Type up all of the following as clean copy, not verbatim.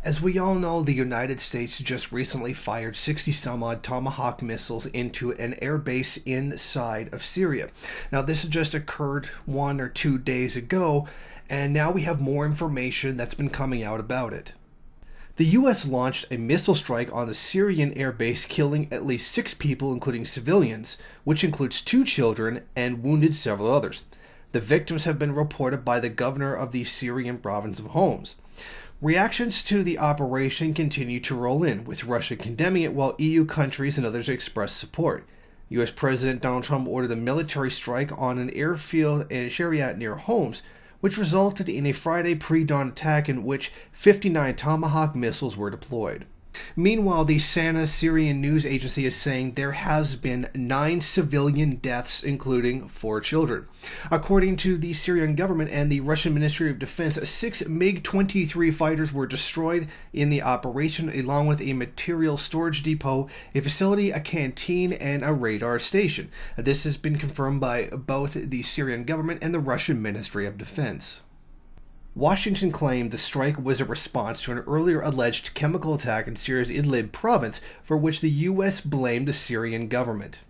As we all know, the United States just recently fired 60-some-odd Tomahawk missiles into an air base inside of Syria. Now, this has just occurred 1 or 2 days ago, and now we have more information that's been coming out about it. The U.S. launched a missile strike on the Syrian air base, killing at least 6 people, including civilians, which includes 2 children, and wounded several others. The victims have been reported by the governor of the Syrian province of Homs. Reactions to the operation continue to roll in, with Russia condemning it while EU countries and others express support. U.S. President Donald Trump ordered a military strike on an airfield in Syria near Homs, which resulted in a Friday pre-dawn attack in which 59 Tomahawk missiles were deployed. Meanwhile, the SANA Syrian news agency is saying there has been 9 civilian deaths, including 4 children. According to the Syrian government and the Russian Ministry of Defense, 6 MiG-23 fighters were destroyed in the operation, along with a material storage depot, a facility, a canteen, and a radar station. This has been confirmed by both the Syrian government and the Russian Ministry of Defense. Washington claimed the strike was a response to an earlier alleged chemical attack in Syria's Idlib province, for which the U.S. blamed the Syrian government.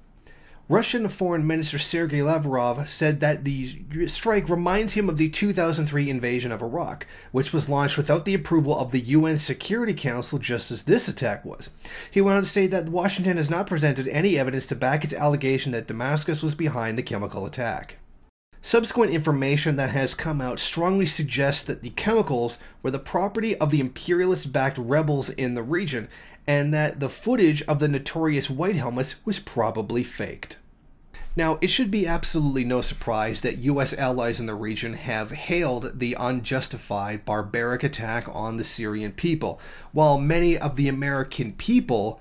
Russian Foreign Minister Sergei Lavrov said that the strike reminds him of the 2003 invasion of Iraq, which was launched without the approval of the UN Security Council, just as this attack was. He went on to state that Washington has not presented any evidence to back its allegation that Damascus was behind the chemical attack. Subsequent information that has come out strongly suggests that the chemicals were the property of the imperialist-backed rebels in the region, and that the footage of the notorious White Helmets was probably faked. Now, it should be absolutely no surprise that U.S. allies in the region have hailed the unjustified, barbaric attack on the Syrian people, while many of the American people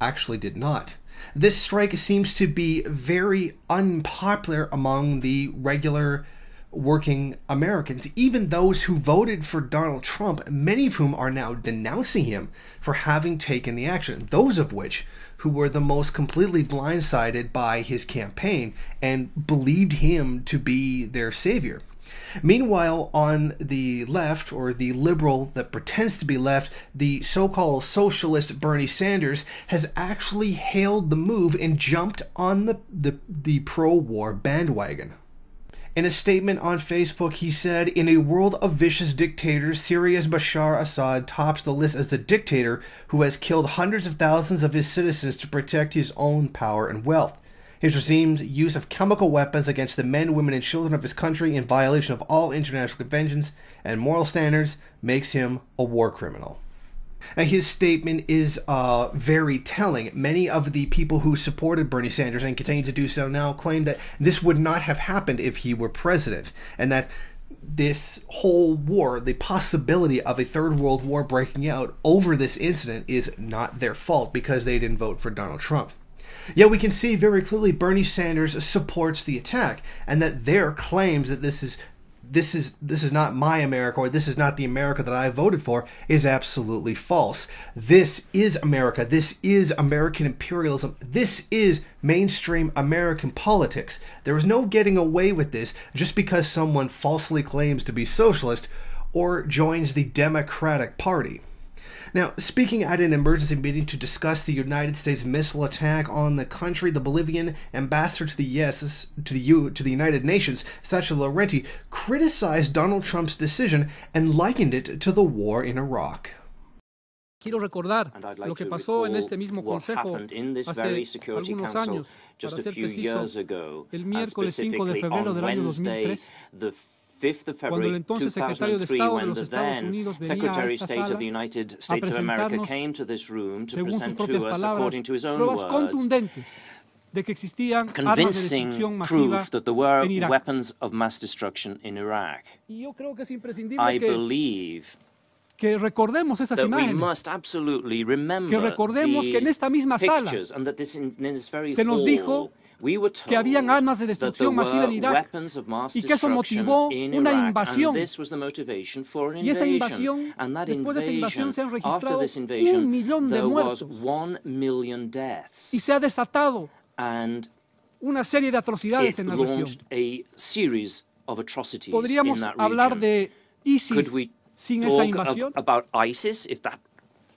actually did not. This strike seems to be very unpopular among the regular working Americans, even those who voted for Donald Trump, many of whom are now denouncing him for having taken the action, those of which who were the most completely blindsided by his campaign and believed him to be their savior. Meanwhile, on the left, or the liberal that pretends to be left, the so-called socialist Bernie Sanders has actually hailed the move and jumped on the pro-war bandwagon. In a statement on Facebook, he said, "In a world of vicious dictators, Syria's Bashar Assad tops the list as the dictator who has killed hundreds of thousands of his citizens to protect his own power and wealth. His regime's use of chemical weapons against the men, women, and children of his country in violation of all international conventions and moral standards makes him a war criminal." And his statement is very telling. Many of the people who supported Bernie Sanders and continue to do so now claim that this would not have happened if he were president, and that this whole war, the possibility of a third world war breaking out over this incident, is not their fault because they didn't vote for Donald Trump. Yet we can see very clearly Bernie Sanders supports the attack, and that their claims that this is not my America, or this is not the America that I voted for, is absolutely false. This is America. This is American imperialism. This is mainstream American politics. There is no getting away with this just because someone falsely claims to be socialist or joins the Democratic Party. Now, speaking at an emergency meeting to discuss the United States missile attack on the country, the Bolivian ambassador to the United Nations, Sacha Laurenti, criticized Donald Trump's decision and likened it to the war in Iraq. Quiero recordar lo que pasó en este mismo consejo hace algunos años, para ser preciso, el miércoles 5 de febrero del año 2003, cuando el entonces secretario de Estado de los Estados Unidos venía a esta sala a presentarnos, según sus propias palabras, pruebas contundentes de que existían armas de destrucción masiva en Irak. Y yo creo que es imprescindible que recordemos esas imágenes, que recordemos que en esta misma sala se nos dijo que habían armas de destrucción masiva en Irak y que eso motivó una invasión. Y esa invasión, después de esa invasión, se han registrado 1 millón de muertos y se ha desatado una serie de atrocidades en la región. Podríamos hablar de ISIS talk about ISIS if that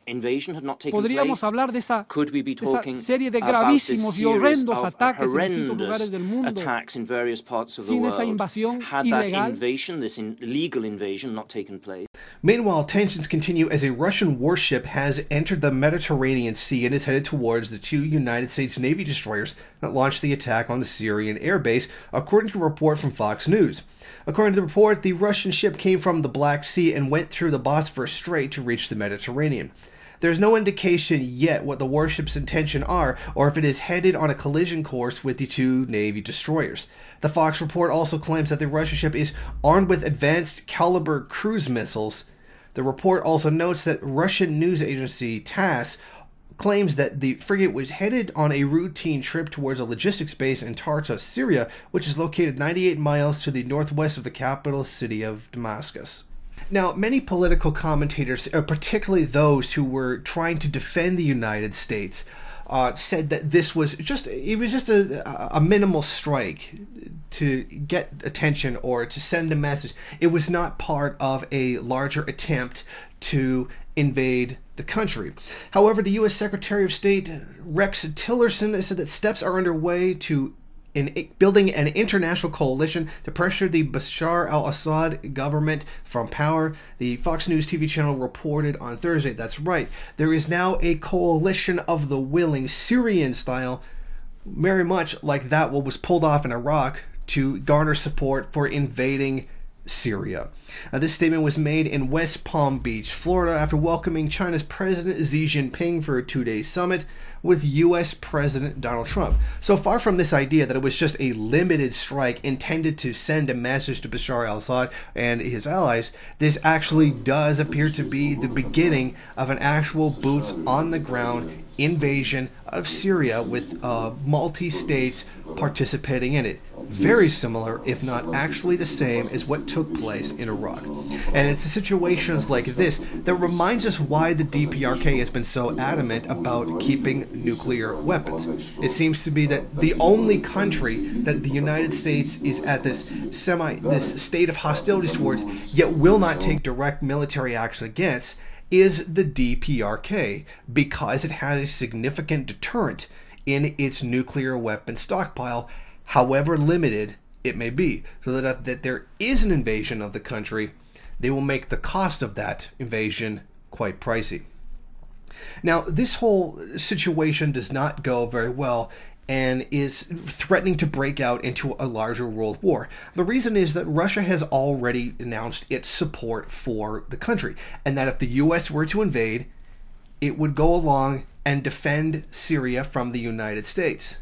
invasion had not taken podríamos place? hablar de esa Could we be talking serie de about this gravísimos y series horrendos of ataques en distintos lugares horrendous del mundo attacks in various parts of the sin esa world invasión had that ilegal? invasion, this illegal invasion, not taken place? Meanwhile, tensions continue as a Russian warship has entered the Mediterranean Sea and is headed towards the two United States Navy destroyers that launched the attack on the Syrian airbase, according to a report from Fox News. According to the report, the Russian ship came from the Black Sea and went through the Bosphorus Strait to reach the Mediterranean. There's no indication yet what the warship's intention are, or if it is headed on a collision course with the two Navy destroyers. The Fox report also claims that the Russian ship is armed with advanced caliber cruise missiles. The report also notes that Russian news agency TASS claims that the frigate was headed on a routine trip towards a logistics base in Tartus, Syria, which is located 98 miles to the northwest of the capital city of Damascus. Now, many political commentators, particularly those who were trying to defend the United States, said that this was just a minimal strike to get attention or to send a message. It was not part of a larger attempt to invade the country. However, the U.S. Secretary of State Rex Tillerson said that steps are underway in building an international coalition to pressure the Bashar al-Assad government from power. The Fox News TV channel reported on Thursday, that's right, there is now a coalition of the willing, Syrian style, very much like that what was pulled off in Iraq, to garner support for invading Syria. This statement was made in West Palm Beach, Florida, after welcoming China's President Xi Jinping for a two-day summit with U.S. President Donald Trump. So far from this idea that it was just a limited strike intended to send a message to Bashar al-Assad and his allies, this actually does appear to be the beginning of an actual boots-on-the-ground invasion of Syria with multi-states participating in it. Very similar, if not actually the same, as what took place in Iraq. And it's situations like this that reminds us why the DPRK has been so adamant about keeping nuclear weapons. It seems to be that the only country that the United States is at this state of hostilities towards, yet will not take direct military action against, is the DPRK, because it has a significant deterrent in its nuclear weapon stockpile, however limited it may be, so that if there is an invasion of the country, they will make the cost of that invasion quite pricey. Now, this whole situation does not go very well and is threatening to break out into a larger world war. The reason is that Russia has already announced its support for the country, and that if the US were to invade, it would go along and defend Syria from the United States.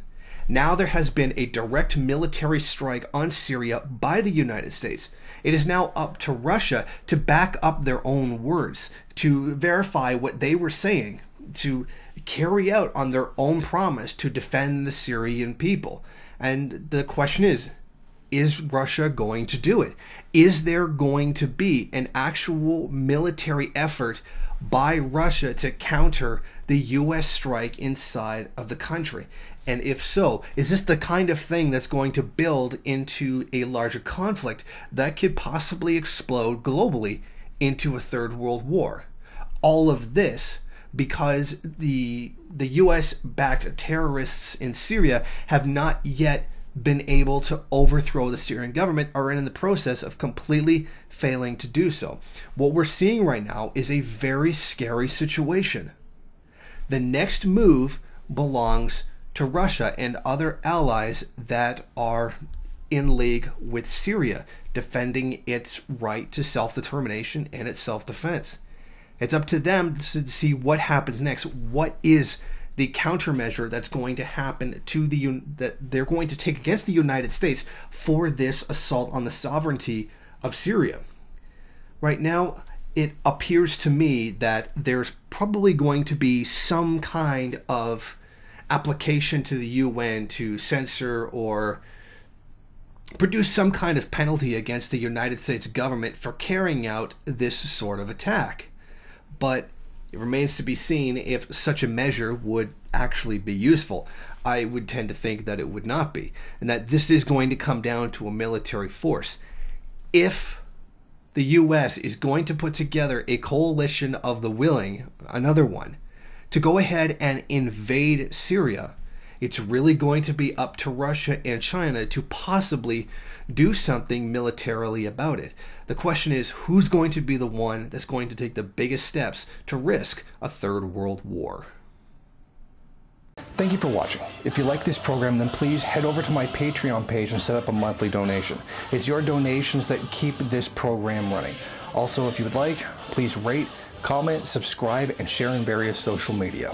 Now there has been a direct military strike on Syria by the United States. It is now up to Russia to back up their own words, to verify what they were saying, to carry out on their own promise to defend the Syrian people. And the question is Russia going to do it? Is there going to be an actual military effort by Russia to counter the US strike inside of the country? And if so, is this the kind of thing that's going to build into a larger conflict that could possibly explode globally into a third world war? All of this because the US-backed terrorists in Syria have not yet been able to overthrow the Syrian government, or are in the process of completely failing to do so. What we're seeing right now is a very scary situation. The next move belongs to Russia and other allies that are in league with Syria, defending its right to self-determination and its self-defense. It's up to them to see what happens next. What is the countermeasure that's going to happen to that they're going to take against the United States for this assault on the sovereignty of Syria? Right now, it appears to me that there's probably going to be some kind of application to the UN to censor or produce some kind of penalty against the United States government for carrying out this sort of attack. But it remains to be seen if such a measure would actually be useful. I would tend to think that it would not be, and that this is going to come down to a military force. If the US is going to put together a coalition of the willing, another one, to go ahead and invade Syria, it's really going to be up to Russia and China to possibly do something militarily about it. The question is, who's going to be the one that's going to take the biggest steps to risk a third world war? Thank you for watching. If you like this program, then please head over to my Patreon page and set up a monthly donation. It's your donations that keep this program running. Also, if you would like, please rate, comment, subscribe, and share in various social media.